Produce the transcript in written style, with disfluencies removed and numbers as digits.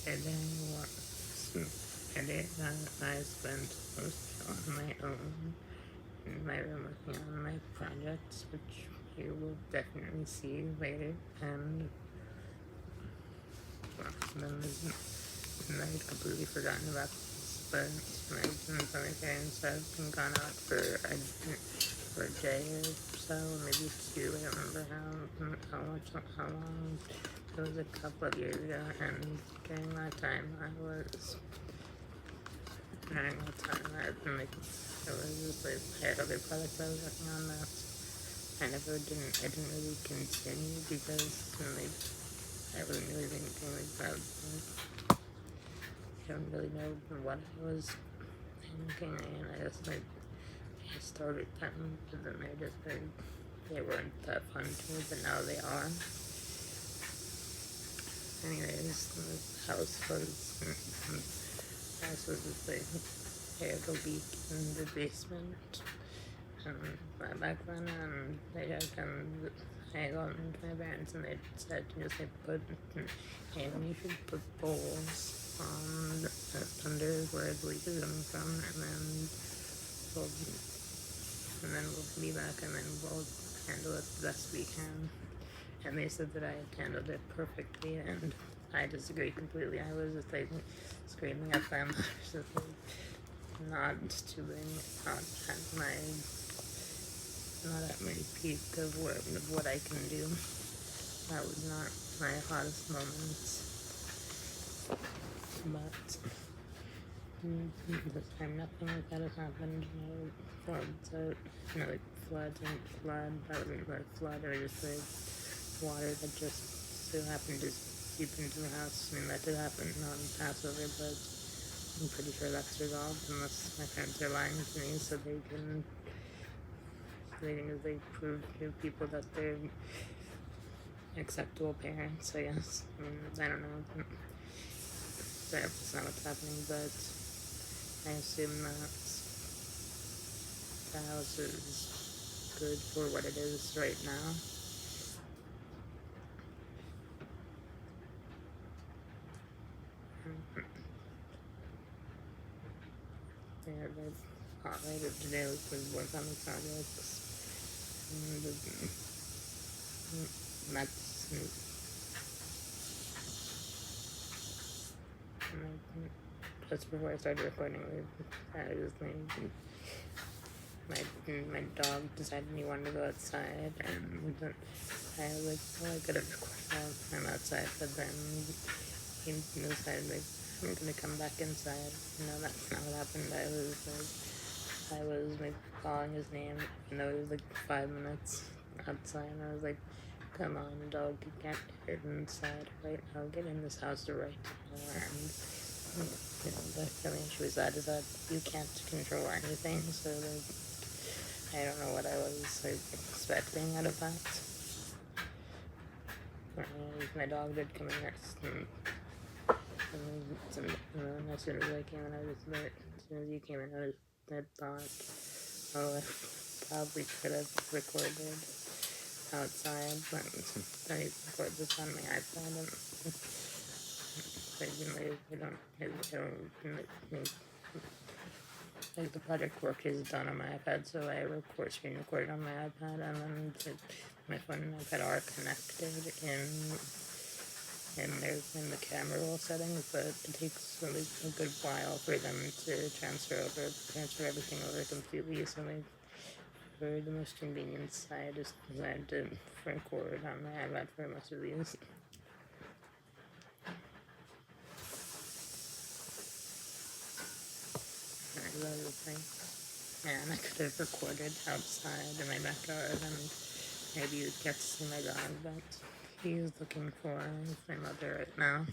Today was a day that I spent mostly on my own in my room working on my projects, which you will definitely see later. And well, then I'd completely forgotten about this, but my parents have been gone out for a day or so, maybe two. I don't remember how long. It was a couple of years ago, and during that time, I was it was just like I had other projects I was working on that I didn't really continue because I wasn't really thinking like that. I don't really know what I was thinking, and I just I started them, but then they weren't that fun to me, but now they are. Anyways, the house was just like I had a leak in the basement. Back then, they had come. I got into my parents, and they said to just you should put bowls on under where the leak is coming from, we'll we'll be back, and then we'll handle it the best we can. And they said that I had handled it perfectly, and I disagreed completely. I was just like screaming at them, just like not at my peak of what I can do. That was not my hottest moments, but this time nothing like that has happened. No floods, like flood. That wasn't like flood. It was just like water that just so happened to seep into the house. I mean, that did happen on Passover, but I'm pretty sure that's resolved unless my parents are lying to me, so they prove to people that they're acceptable parents, I guess. I mean, I don't know. That's not what's happening, but I assume that the house is good for what it is right now. Yeah, but later today we could work on the projects. Just before I started recording, my dog decided he wanted to go outside, and I was like, well, I could have recorded while I'm outside, but then he decided I'm gonna come back inside. No, that's not what happened. I was calling his name, even though it was 5 minutes outside, and I was like, come on, dog, you can't get inside right now. Get in this house right now. And the feeling she was at is that you can't control anything, so I don't know what I was expecting out of that. My dog did come in next, and as soon as I came in, as soon as you came in, I thought, oh, I probably could have recorded outside, but I record this on my iPad, and the project work is done on my iPad, so I screen record on my iPad, and then my phone and iPad are connected in the camera roll settings, but it takes a good while for them to transfer everything over completely, so for the most convenient side, I just decided to record on my iPad for most of these. And I could have recorded outside in my backyard, and maybe you'd get to see my dog, but he's looking for my mother right now.